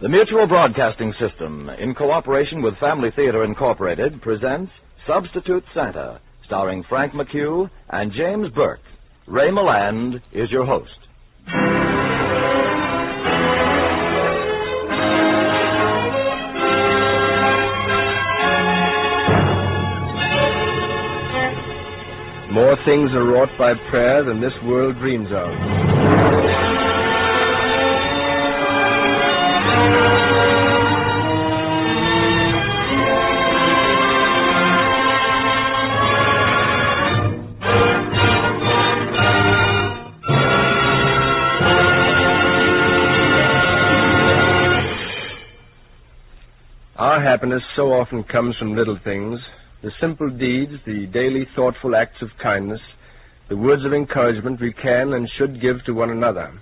The Mutual Broadcasting System, in cooperation with Family Theater Incorporated, presents Substitute Santa, starring Frank McHugh and James Burke. Ray Milland is your host. More things are wrought by prayer than this world dreams of. Our happiness so often comes from little things, the simple deeds, the daily thoughtful acts of kindness, the words of encouragement we can and should give to one another.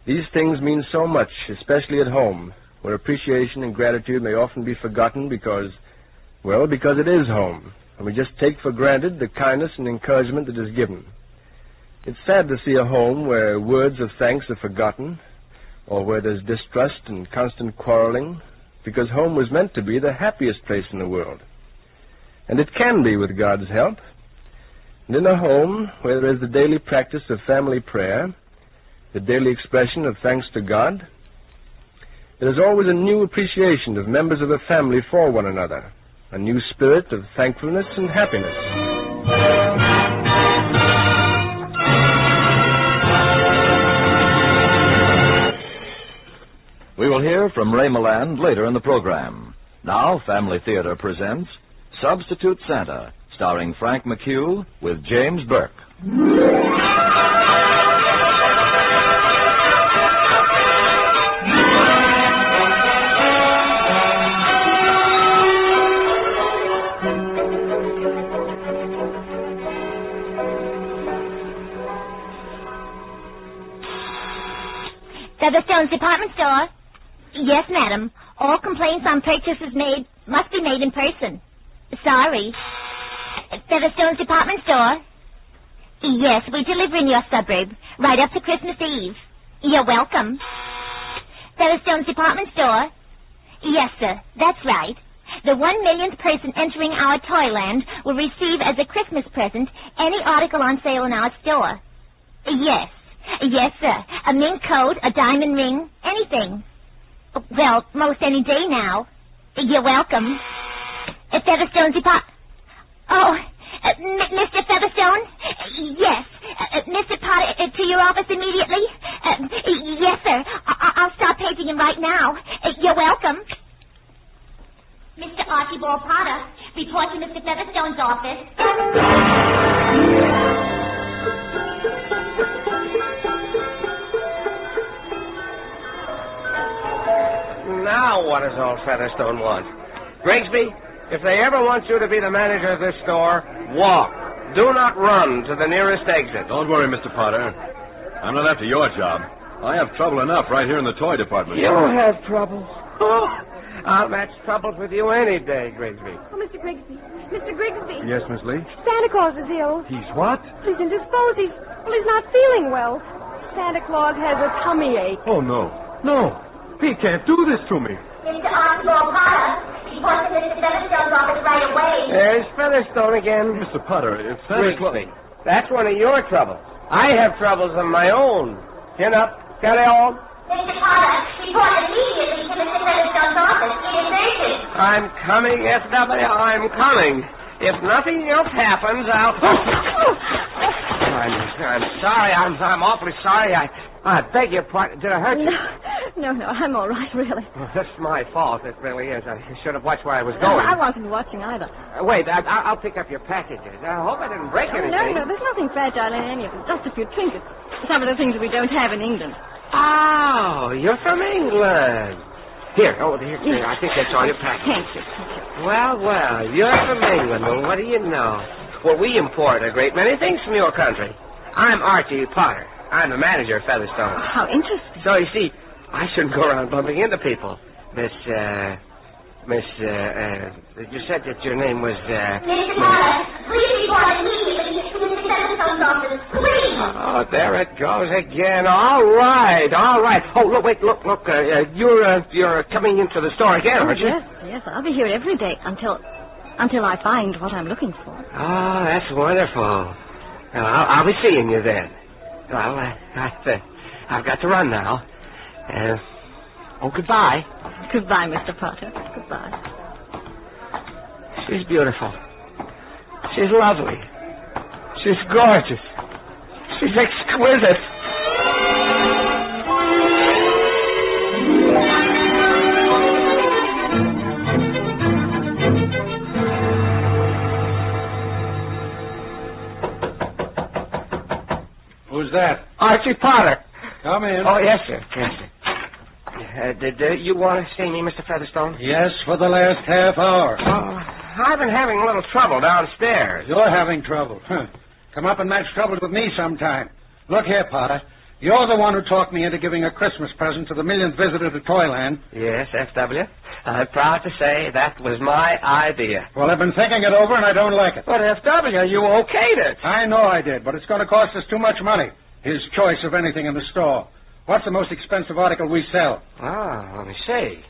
These things mean so much, especially at home, where appreciation and gratitude may often be forgotten because it is home, and we just take for granted the kindness and encouragement that is given. It's sad to see a home where words of thanks are forgotten, or where there's distrust and constant quarreling, because home was meant to be the happiest place in the world. And it can be with God's help. And in a home where there is the daily practice of family prayer, the daily expression of thanks to God, there is always a new appreciation of members of a family for one another, a new spirit of thankfulness and happiness. We will hear from Ray Milland later in the program. Now, Family Theater presents Substitute Santa, starring Frank McHugh with James Burke. Featherstone's department store. Yes, madam. All complaints on purchases made must be made in person. Sorry. Featherstone's department store. Yes, we deliver in your suburb, right up to Christmas Eve. You're welcome. Featherstone's department store. Yes, sir, that's right. The 1 millionth person entering our Toyland will receive as a Christmas present any article on sale in our store. Yes, sir. A mink coat, a diamond ring, anything. Well, most any day now. You're welcome. Featherstone's department... Oh, Mr. Featherstone? Yes. Mr. Potter, to your office immediately? Yes, sir. I'll start paging him right now. You're welcome. Mr. Archibald Potter, report to Mr. Featherstone's office. Now what does old Featherstone want? Grigsby, if they ever want you to be the manager of this store, walk. Do not run to the nearest exit. Don't worry, Mr. Potter. I'm not after your job. I have trouble enough right here in the toy department. You have trouble? Oh, I'll match troubles with you any day, Grigsby. Oh, Mr. Grigsby. Mr. Grigsby. Yes, Miss Lee? Santa Claus is ill. He's what? He's indisposed. He's not feeling well. Santa Claus has a tummy ache. Oh, no. No. He can't do this to me. Mr. Archibald Potter, report to Mr. Featherstone's office right away. There's Featherstone again. Mr. Potter, it's Santa Claus. Grigsby, that's one of your troubles. I have troubles of my own. Chin up. Carry on. Mr. Potter, report immediately to Mr. Featherstone's office. It is urgent. I'm coming, SW. I'm coming. If nothing else happens, I'll... I'm sorry. I'm awfully sorry. I beg your pardon. Did I hurt you? No, I'm all right, really. Well, that's my fault. It really is. I should have watched where I was going. I wasn't watching either. Wait, I'll pick up your packages. I hope I didn't break anything. No, there's nothing fragile in any of them. Just a few trinkets. Some of the things that we don't have in England. Oh, you're from England. Here. I think that's all your packages. Thank you. Well, you're from England. Well, what do you know? Well, we import a great many things from your country. I'm Archie Potter. I'm the manager of Featherstone. Oh, how interesting. So, you see, I shouldn't go around bumping into people. You said that your name was, Mr. Potter, please report immediately to Mr. the post office, please. Oh, there it goes again. All right. Oh, look, you're coming into the store again, aren't you? Yes, I'll be here every day until I find what I'm looking for. Oh, that's wonderful. Well, I'll be seeing you then. Well, I've got to run now. Goodbye. Goodbye, Mr. Potter. Goodbye. She's beautiful. She's lovely. She's gorgeous. She's exquisite. Who's that? Archie Potter. Come in. Oh, yes, sir. Yes, sir. Did you want to see me, Mr. Featherstone? Yes, for the last half hour. Oh, I've been having a little trouble downstairs. You're having trouble. Come up and match trouble with me sometime. Look here, Potter. You're the one who talked me into giving a Christmas present to the millionth visitor to Toyland. Yes, F.W. I'm proud to say that was my idea. Well, I've been thinking it over, and I don't like it. But, F.W., you okayed it. I know I did, but it's going to cost us too much money. His choice of anything in the store. What's the most expensive article we sell? Oh, let me see.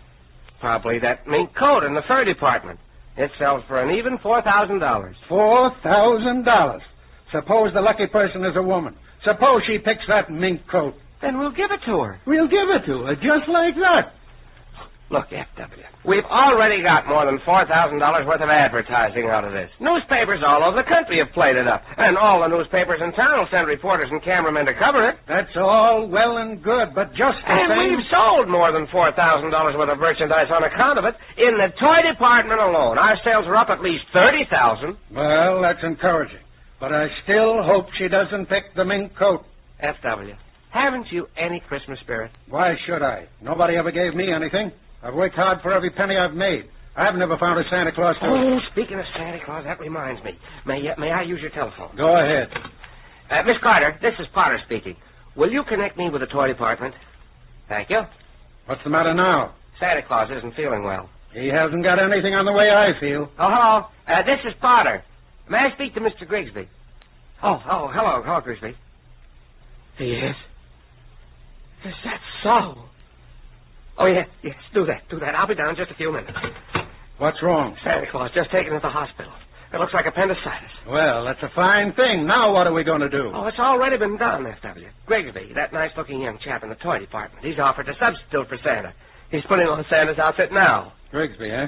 Probably that mink coat in the fur department. It sells for an even $4,000. $4,000. Suppose the lucky person is a woman. Suppose she picks that mink coat. Then we'll give it to her. We'll give it to her, just like that. Look, F.W., we've already got more than $4,000 worth of advertising out of this. Newspapers all over the country have played it up. And all the newspapers in town will send reporters and cameramen to cover it. That's all well and good, but just the And same... we've sold more than $4,000 worth of merchandise on account of it. In the toy department alone, our sales are up at least $30,000. Well, that's encouraging. But I still hope she doesn't pick the mink coat. F.W., haven't you any Christmas spirit? Why should I? Nobody ever gave me anything. I've worked hard for every penny I've made. I've never found a Santa Claus to... Oh, speaking of Santa Claus, that reminds me. May I use your telephone? Go ahead. Miss Carter, this is Potter speaking. Will you connect me with the toy department? Thank you. What's the matter now? Santa Claus isn't feeling well. He hasn't got anything on the way I feel. Oh, hello. This is Potter. May I speak to Mr. Grigsby? Oh, hello, Grigsby. Yes. Is that so? Oh, yes, do that. I'll be down in just a few minutes. What's wrong? Santa Claus just taken to the hospital. It looks like appendicitis. Well, that's a fine thing. Now what are we going to do? Oh, it's already been done, F.W. Grigsby, that nice-looking young chap in the toy department, he's offered to substitute for Santa. He's putting on Santa's outfit now. Grigsby, eh?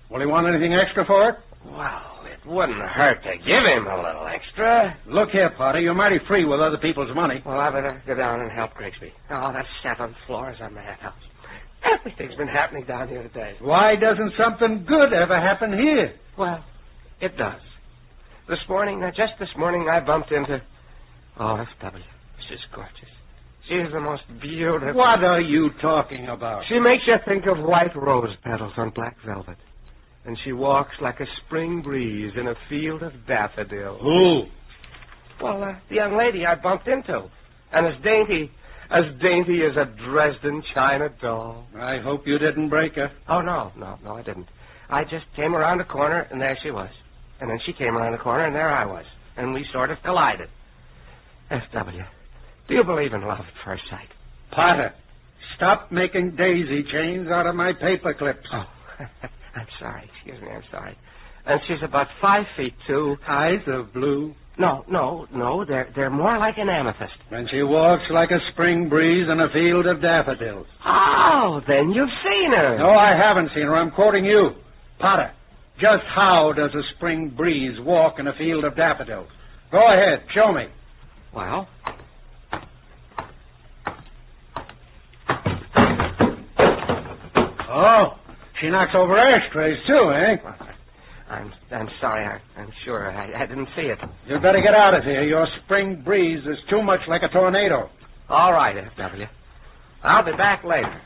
Will he want anything extra for it? Well, it wouldn't hurt to give him a little extra. Look here, Potter, you're mighty free with other people's money. Well, I better go down and help Grigsby. Oh, that 7th floor is a madhouse. Everything's been happening down here today. Why doesn't something good ever happen here? Well, it does. Just this morning, I bumped into... Oh, F.W. She's gorgeous. She's the most beautiful... What are you talking about? She makes you think of white rose petals on black velvet. And she walks like a spring breeze in a field of daffodils. Who? Well, the young lady I bumped into. And as dainty as a Dresden china doll. I hope you didn't break her. Oh, no, I didn't. I just came around the corner, and there she was. And then she came around the corner, and there I was. And we sort of collided. F.W., do you believe in love at first sight? Potter, stop making daisy chains out of my paper clips. Oh, I'm sorry. Excuse me, I'm sorry. And she's about 5'2". Eyes of blue. No, they're more like an amethyst. And she walks like a spring breeze in a field of daffodils. Oh, then you've seen her. No, I haven't seen her. I'm quoting you. Potter, just how does a spring breeze walk in a field of daffodils? Go ahead, show me. Well... Oh, she knocks over ashtrays, too, eh? I'm sorry. I'm sure. I didn't see it. You'd better get out of here. Your spring breeze is too much like a tornado. All right, F.W. I'll be back later.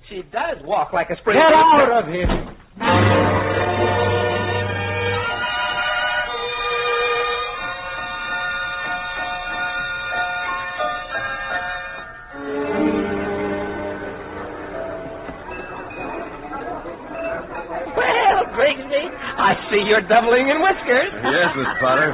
She does walk like a spring breeze. Get out of here. Grigsby, see you're doubling in whiskers. Yes, Miss Potter.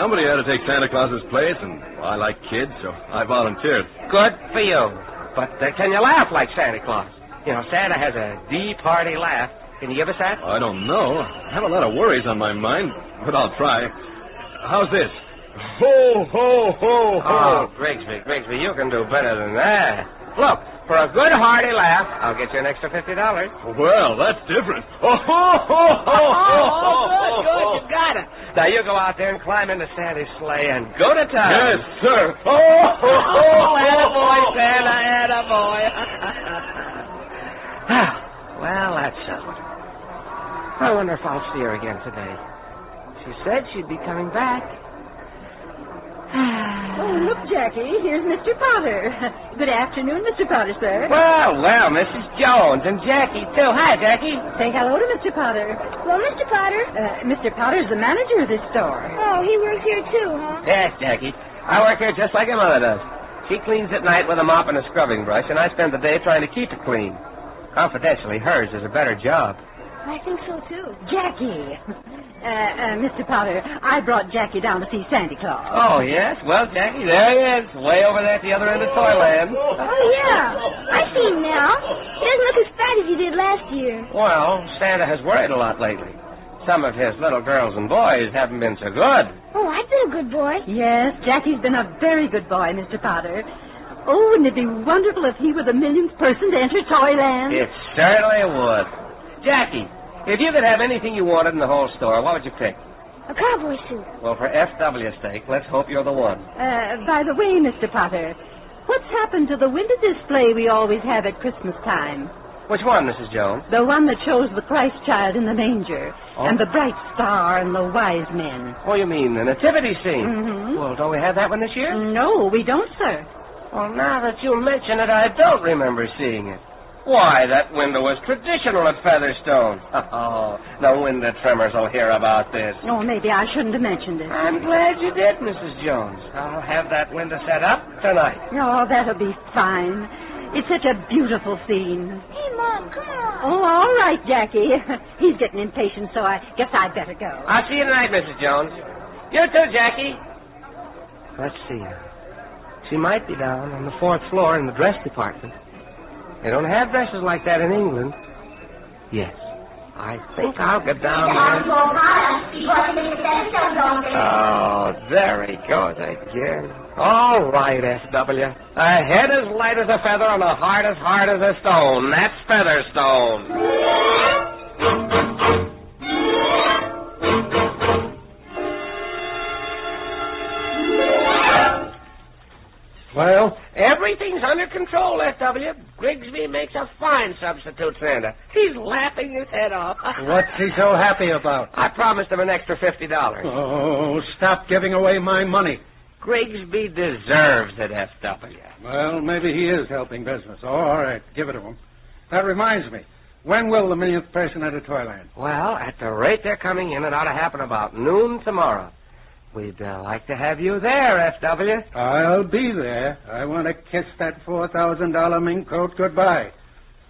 Somebody had to take Santa Claus's place, and I like kids, so I volunteered. Good for you. But can you laugh like Santa Claus? You know, Santa has a deep, hearty laugh. Can you give us that? I don't know. I have a lot of worries on my mind, but I'll try. How's this? Ho, ho, ho, ho. Oh, Grigsby, you can do better than that. Look, for a good, hearty laugh, I'll get you an extra $50. Well, that's different. Oh, ho, ho, ho, ho, good, you got it. Now, you go out there and climb into Santa's sleigh and go to town. Yes, sir. Oh, ho, ho, attaboy, Santa, attaboy. Well, that's settled. I wonder if I'll see her again today. She said she'd be coming back. Oh, look, Jackie, here's Mr. Potter. Good afternoon, Mr. Potter, sir. Well, Mrs. Jones and Jackie, too. Hi, Jackie. Say hello to Mr. Potter. Well, Mr. Potter. Mr. Potter's the manager of this store. Oh, he works here, too, huh? Yes, Jackie. I work here just like your mother does. She cleans at night with a mop and a scrubbing brush, and I spend the day trying to keep it clean. Confidentially, hers is a better job. I think so, too. Jackie. Mr. Potter, I brought Jackie down to see Santa Claus. Oh, yes? Well, Jackie, there he is, way over there at the other end of Toyland. Oh, yeah. I see him now. He doesn't look as fat as he did last year. Well, Santa has worried a lot lately. Some of his little girls and boys haven't been so good. Oh, I've been a good boy. Yes, Jackie's been a very good boy, Mr. Potter. Oh, wouldn't it be wonderful if he were the millionth person to enter Toyland? It certainly would. Jackie, if you could have anything you wanted in the whole store, what would you pick? A cowboy suit. Well, for F.W.'s sake, let's hope you're the one. By the way, Mr. Potter, what's happened to the window display we always have at Christmas time? Which one, Mrs. Jones? The one that shows the Christ child in the manger, and the bright star and the wise men. Oh, you mean the nativity scene? Mm-hmm. Well, don't we have that one this year? No, we don't, sir. Well, now that you mention it, I don't remember seeing it. Why, that window was traditional at Featherstone. Oh, the window trimmers will hear about this. Oh, maybe I shouldn't have mentioned it. I'm glad you did, Mrs. Jones. I'll have that window set up tonight. Oh, that'll be fine. It's such a beautiful scene. Hey, Mom, come on. Oh, all right, Jackie. He's getting impatient, so I guess I'd better go. I'll see you tonight, Mrs. Jones. You too, Jackie. Let's see her. She might be down on the 4th floor in the dress department. They don't have dresses like that in England. Yes. I think I'll get down there. Oh, there he goes again. All right, S.W. A head as light as a feather and a heart as hard as a stone. That's Featherstone. Well? Everything's under control, S.W. Grigsby makes a fine substitute Santa. He's laughing his head off. What's he so happy about? I promised him an extra $50. Oh, stop giving away my money. Grigsby deserves it, S.W. Well, maybe he is helping business. Oh, all right, give it to him. That reminds me. When will the millionth person enter Toyland? Well, at the rate they're coming in, it ought to happen about noon tomorrow. We'd like to have you there, S.W. I'll be there. I want to kiss that $4,000 mink coat goodbye.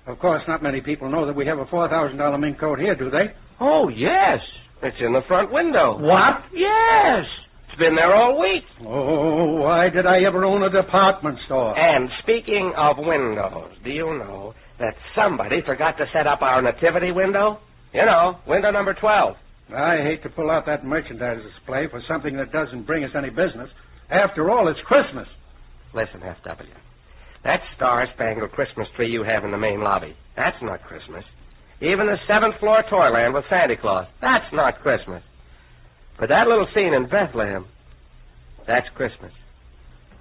Of course, not many people know that we have a $4,000 mink coat here, do they? Oh, yes. It's in the front window. What? Yes. It's been there all week. Oh, why did I ever own a department store? And speaking of windows, do you know that somebody forgot to set up our nativity window? You know, window number 12. I hate to pull out that merchandise display for something that doesn't bring us any business. After all, it's Christmas. Listen, F.W., that star-spangled Christmas tree you have in the main lobby, that's not Christmas. Even the 7th floor Toyland with Santa Claus, that's not Christmas. But that little scene in Bethlehem, that's Christmas.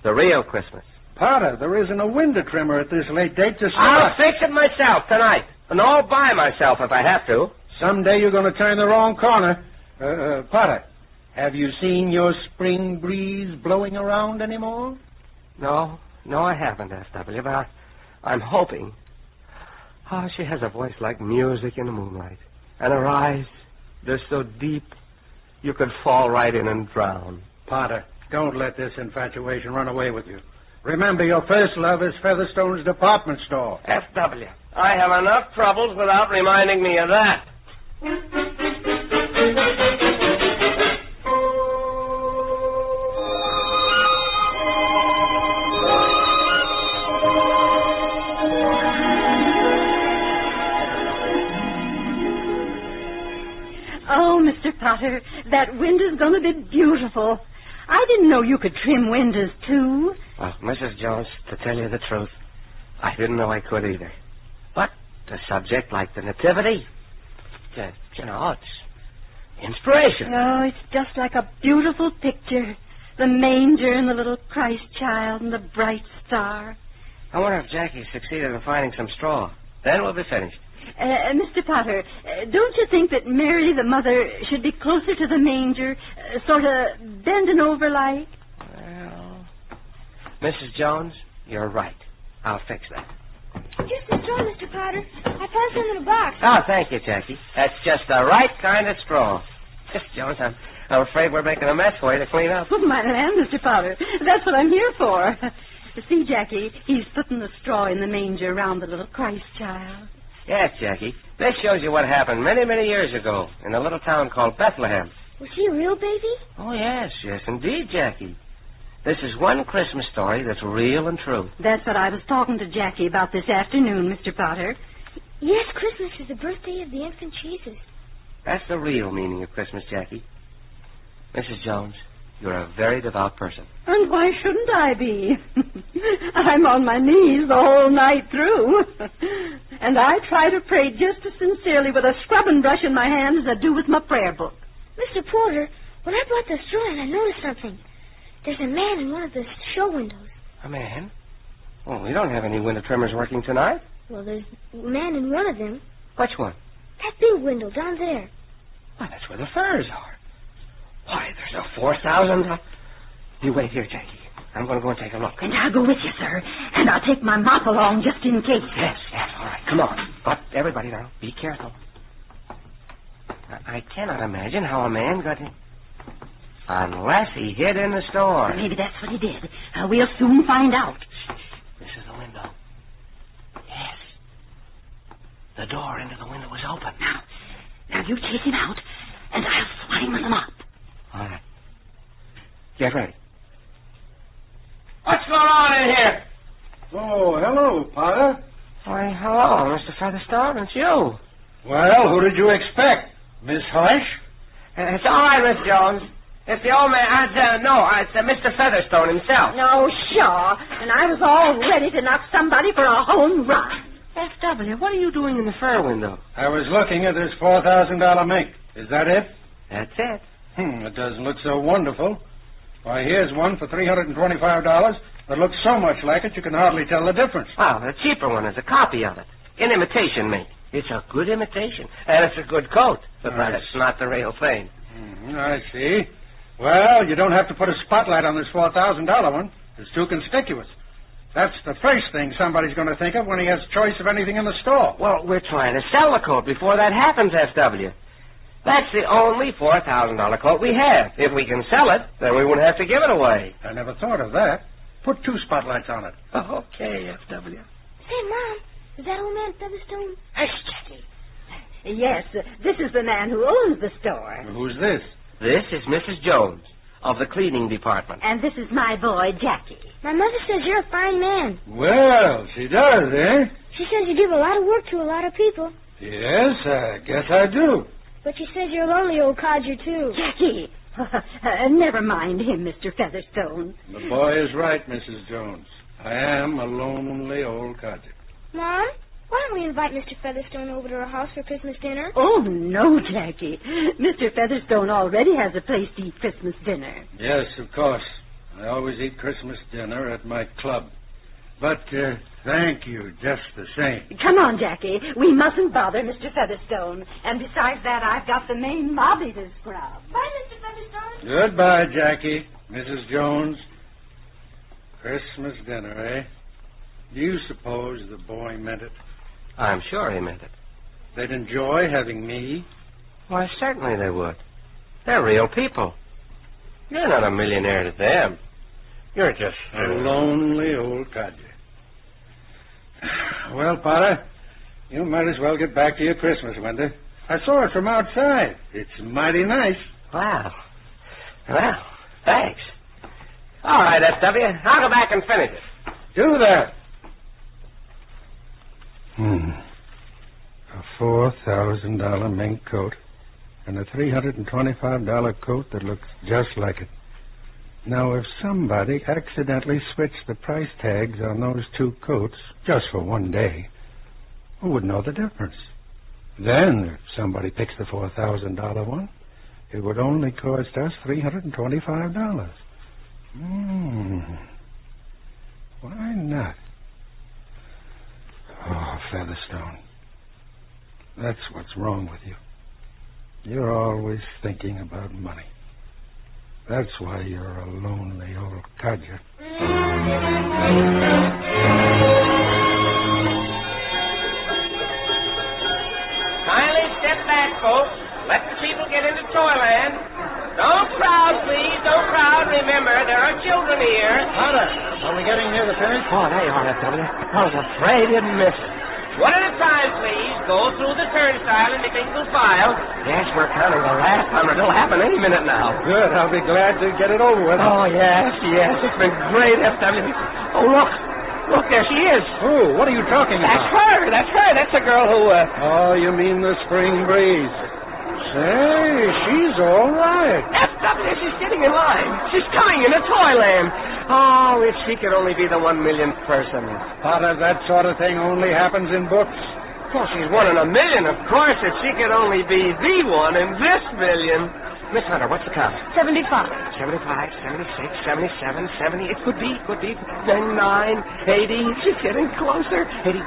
The real Christmas. Potter, there isn't a window trimmer at this late date to start. I'll fix it myself tonight, and all by myself if I have to. Someday you're going to turn the wrong corner. Potter, have you seen your spring breeze blowing around anymore? No, I haven't, S.W., but I'm hoping. Oh, she has a voice like music in the moonlight. And her eyes, they're so deep, you could fall right in and drown. Potter, don't let this infatuation run away with you. Remember, your first love is Featherstone's department store. S.W., I have enough troubles without reminding me of that. Potter, that window's going to be beautiful. I didn't know you could trim windows, too. Well, Mrs. Jones, to tell you the truth, I didn't know I could either. But a subject like the Nativity, it's inspiration. Oh, it's just like a beautiful picture. The manger and the little Christ child and the bright star. I wonder if Jackie succeeded in finding some straw. Then we'll be finished. Mr. Potter, don't you think that Mary, the mother, should be closer to the manger, sort of bending over like? Well, Mrs. Jones, you're right. I'll fix that. Here's the straw, Mr. Potter. I found some in a box. Oh, thank you, Jackie. That's just the right kind of straw. Miss Jones, I'm afraid we're making a mess for you to clean up. Oh, my land, Mr. Potter. That's what I'm here for. See, Jackie, he's putting the straw in the manger around the little Christ child. Yes, Jackie. This shows you what happened many, many years ago in a little town called Bethlehem. Was he a real baby? Oh, yes, indeed, Jackie. This is one Christmas story that's real and true. That's what I was talking to Jackie about this afternoon, Mr. Potter. Yes, Christmas is the birthday of the infant Jesus. That's the real meaning of Christmas, Jackie. Mrs. Jones, you're a very devout person. And why shouldn't I be? I'm on my knees the whole night through. And I try to pray just as sincerely with a scrubbing brush in my hand as I do with my prayer book. Mr. Porter, when I brought the straw in, I noticed something. There's a man in one of the show windows. A man? Well, we don't have any window trimmers working tonight. Well, there's a man in one of them. Which one? That big window down there. Why, that's where the furs are. Why, there's a 4,000... You wait here, Jackie. I'm going to go and take a look. And I'll go with you, sir. And I'll take my mop along just in case. Yes, all right. Come on. But everybody now, be careful. I cannot imagine how a man got in. Unless he hid in the store. Maybe that's what he did. We'll soon find out. This is the window. Yes. The door into the window was open. Now you chase him out, and I'll swing with him up. All right. Get ready. What's going on in here? Oh, hello, Potter. Why, hello, Mr. Featherstone. It's you. Well, who did you expect? Miss Hush? It's all right, Miss Jones. It's the old man. It's Mr. Featherstone himself. No, sure. And I was all ready to knock somebody for a home run. F.W., what are you doing in the fur window? I was looking at this $4,000 mink. Is that it? That's it. It doesn't look so wonderful. Why, here's one for $325 that looks so much like it you can hardly tell the difference. Well, the cheaper one is a copy of it. An imitation mink. It's a good imitation. And it's a good coat. But it's not the real thing. I see. Well, you don't have to put a spotlight on this $4,000 one. It's too conspicuous. That's the first thing somebody's going to think of when he has choice of anything in the store. Well, we're trying to sell the coat before that happens, F.W. That's the only $4,000 coat we have. If we can sell it, then we wouldn't have to give it away. I never thought of that. Put 2 spotlights on it. Okay, F.W. Say, Mom, is that old man Featherstone? Hush, Jackie. Yes, this is the man who owns the store. Who's this? This is Mrs. Jones of the cleaning department. And this is my boy, Jackie. My mother says you're a fine man. Well, she does, eh? She says you give a lot of work to a lot of people. Yes, I guess I do. But she says you're a lonely old codger, too. Jackie! Never mind him, Mr. Featherstone. The boy is right, Mrs. Jones. I am a lonely old codger. Mom, why don't we invite Mr. Featherstone over to our house for Christmas dinner? Oh, no, Jackie. Mr. Featherstone already has a place to eat Christmas dinner. Yes, of course. I always eat Christmas dinner at my club. But thank you just the same. Come on, Jackie. We mustn't bother Mr. Featherstone. And besides that, I've got the main lobby to scrub. Bye, Mr. Featherstone. Goodbye, Jackie. Mrs. Jones. Christmas dinner, eh? Do you suppose the boy meant it? I'm sure he meant it. They'd enjoy having me? Why, certainly they would. They're real people. You're not a millionaire to them. You're just a lonely old codger. Well, Potter, you might as well get back to your Christmas window. I saw it from outside. It's mighty nice. Wow. Well, thanks. All right, S.W., I'll go back and finish it. Do that. A $4,000 mink coat and a $325 coat that looks just like it. Now, if somebody accidentally switched the price tags on those two coats just for one day, who would know the difference? Then, if somebody picks the $4,000 one, it would only cost us $325. Why not? Oh, Featherstone. That's what's wrong with you. You're always thinking about money. That's why you're a lonely old codger. Kindly step back, folks. Let the people get into Toyland. Don't crowd, please. Don't crowd. Remember, there are children here. Potter, are we getting near the finish? Oh, there you are, F.W. I was afraid you'd miss it. One at a time, please. Go through the turnstile in single file. Yes, we're counting the last time. It'll happen any minute now. Good. I'll be glad to get it over with. Oh, yes. It's been great, F.W. Oh, look. Look, there she is. Who? What are you talking about? That's her. That's the girl who, Oh, you mean the spring breeze. Say, she's all right. F.W., she's getting in line. She's coming into Toyland. Oh, if she could only be the 1 millionth person. Potter, that sort of thing only happens in books. Well, she's 1 in a million, of course. If she could only be the one in this million. Miss Hunter, what's the count? 75. 75, 76, 77, 70. It could be. 79, 80. She's getting closer. 81,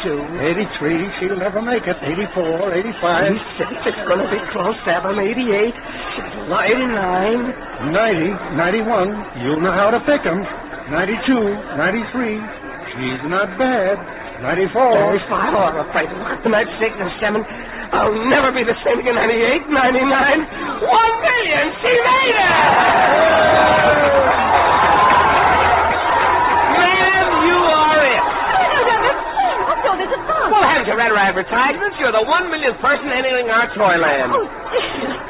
82. 83, she'll never make it. 84, 85. 86, it's going to be close. 7, 88. 89. 90, 91. You'll know how to pick 'em. 92, 93. She's not bad. 94. 95. Oh, I'm afraid. 96 and 7. I'll never be the same again. 98, 99. 1 million. She made it! Ma'am, you are it. What's all this about? Well, haven't you read our advertisements? You're the 1 millionth person entering our Toyland. Oh,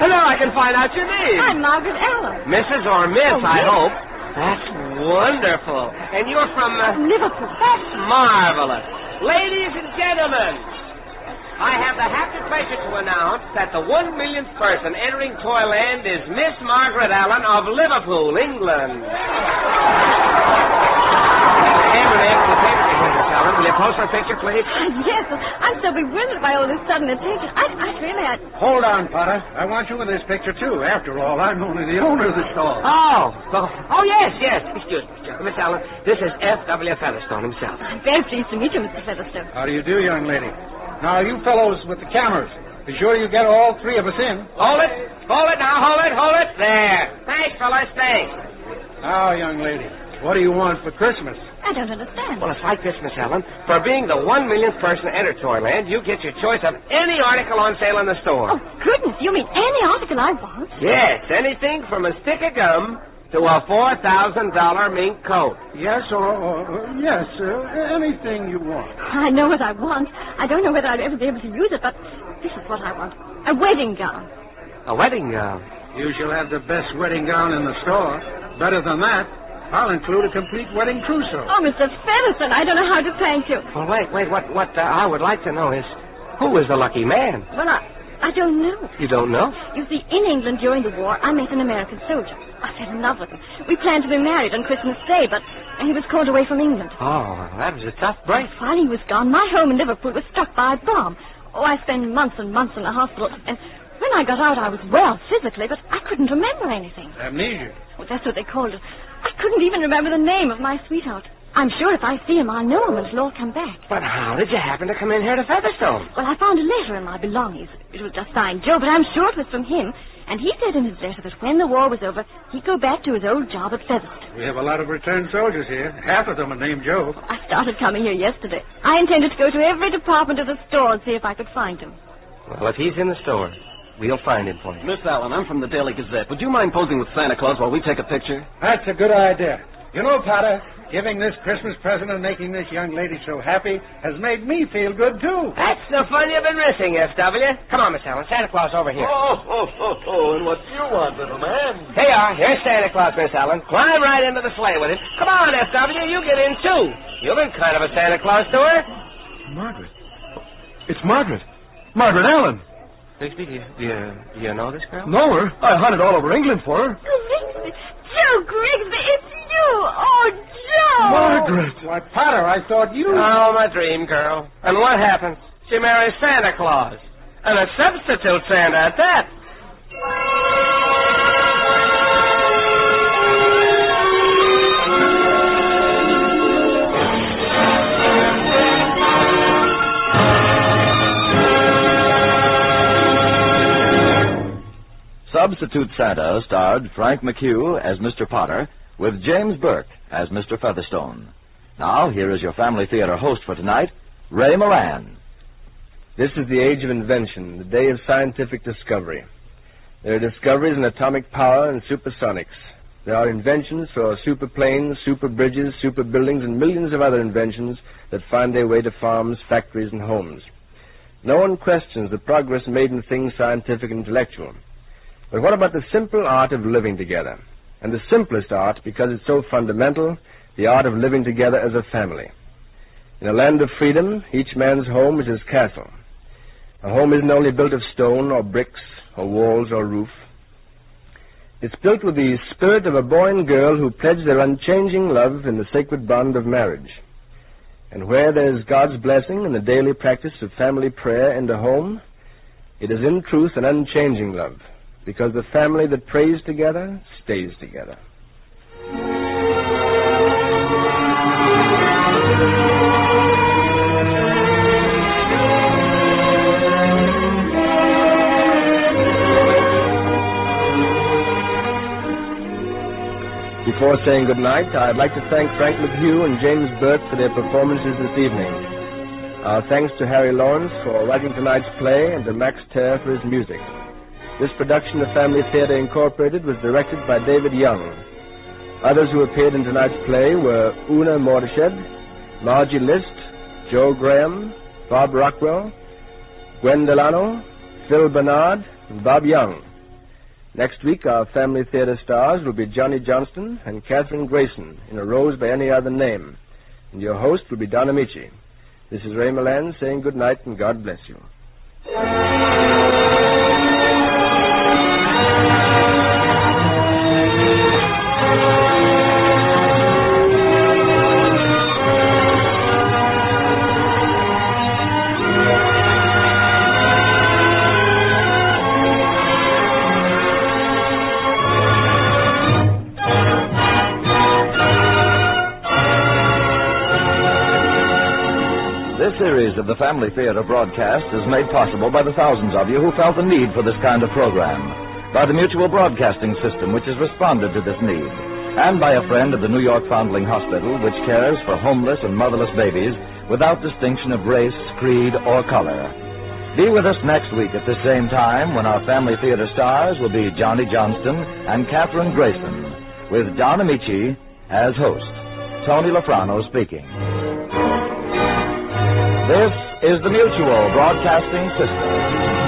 And now I can find out your name. I'm Margaret Allen. Mrs. or Miss, Oh, I Miss. hope. That's wonderful. And you're from... Liverpool. That's marvelous. Ladies and gentlemen, I have the happy pleasure to announce that the 1 millionth person entering Toyland is Miss Margaret Allen of Liverpool, England. Will you post her picture, please? Yes, I'm so bewildered by all this sudden attention. I really... Hold on, Potter. I want you in this picture, too. After all, I'm only the owner of the store. Oh, yes. Excuse me, Miss Allen. This is F.W. Featherstone himself. I'm very pleased to meet you, Mr. Featherstone. How do you do, young lady? Now, you fellows with the cameras, be sure you get all 3 of us in. Hold it now, hold it. There. Thanks, fellas, thanks. Now, young lady, what do you want for Christmas? I don't understand. Well, it's like this, Miss Allen. For being the 1 millionth person to enter Toyland, you get your choice of any article on sale in the store. Oh, goodness, you mean any article I want? Yes, anything from a stick of gum to a $4,000 mink coat. Yes, yes, anything you want. I know what I want. I don't know whether I'll ever be able to use it, but this is what I want. A wedding gown. A wedding gown? You shall have the best wedding gown in the store. Better than that, I'll include a complete wedding trousseau. Oh, Mr. Featherstone, I don't know how to thank you. Well, wait. What I would like to know is, who is the lucky man? Well, I don't know. You don't know? You see, in England during the war, I met an American soldier. I fell in love with him. We planned to be married on Christmas Day, but he was called away from England. Oh, that was a tough break. While he was gone, my home in Liverpool was struck by a bomb. Oh, I spent months and months in the hospital, and when I got out, I was well physically, but I couldn't remember anything. Amnesia. Oh, that's what they called it. I couldn't even remember the name of my sweetheart. I'm sure if I see him, I'll know him and he'll all come back. But how did you happen to come in here to Featherstone? Well, I found a letter in my belongings. It was just signed Joe, but I'm sure it was from him. And he said in his letter that when the war was over, he'd go back to his old job at Featherstone. We have a lot of returned soldiers here. Half of them are named Joe. I started coming here yesterday. I intended to go to every department of the store and see if I could find him. Well, if he's in the store, we'll find him for you. Miss Allen, I'm from the Daily Gazette. Would you mind posing with Santa Claus while we take a picture? That's a good idea. You know, Potter, giving this Christmas present and making this young lady so happy has made me feel good, too. That's the fun you've been missing, F.W. Come on, Miss Allen. Santa Claus over here. Oh, and what do you want, little man? Here you are. Here's Santa Claus, Miss Allen. Climb right into the sleigh with him. Come on, F.W. You get in, too. You've been kind of a Santa Claus to her. Margaret. It's Margaret. Margaret Allen. Grigsby, do you know this girl? Know her? I hunted all over England for her. Grigsby! Joe Grigsby, it's you! Oh, Joe! Margaret! Why, Potter, I thought you... Oh, my dream girl. And what happens? She marries Santa Claus. And a substitute Santa at that. Substitute Santa starred Frank McHugh as Mr. Potter, with James Burke as Mr. Featherstone. Now, here is your Family Theater host for tonight, Ray Milland. This is the age of invention, the day of scientific discovery. There are discoveries in atomic power and supersonics. There are inventions for super planes, super bridges, super buildings, and millions of other inventions that find their way to farms, factories, and homes. No one questions the progress made in things scientific and intellectual. But what about the simple art of living together? And the simplest art, because it's so fundamental, the art of living together as a family. In a land of freedom, each man's home is his castle. A home isn't only built of stone or bricks or walls or roof. It's built with the spirit of a boy and girl who pledge their unchanging love in the sacred bond of marriage. And where there is God's blessing in the daily practice of family prayer in the home, it is in truth an unchanging love, because the family that prays together stays together. Before saying good night, I'd like to thank Frank McHugh and James Burke for their performances this evening. Our thanks to Harry Lawrence for writing tonight's play and to Max Terr for his music. This production of Family Theater Incorporated was directed by David Young. Others who appeared in tonight's play were Una Mordeched, Margie List, Joe Graham, Bob Rockwell, Gwen Delano, Phil Bernard, and Bob Young. Next week, our Family Theater stars will be Johnny Johnston and Catherine Grayson in A Rose by Any Other Name. And your host will be Don Amici. This is Ray Milland saying good night and God bless you. This series of the Family Theater broadcast is made possible by the thousands of you who felt the need for this kind of program, by the Mutual Broadcasting System, which has responded to this need, and by a friend of the New York Foundling Hospital, which cares for homeless and motherless babies without distinction of race, creed, or color. Be with us next week at the same time when our Family Theater stars will be Johnny Johnston and Catherine Grayson, with Don Amici as host. Tony Lafrano speaking. This is the Mutual Broadcasting System.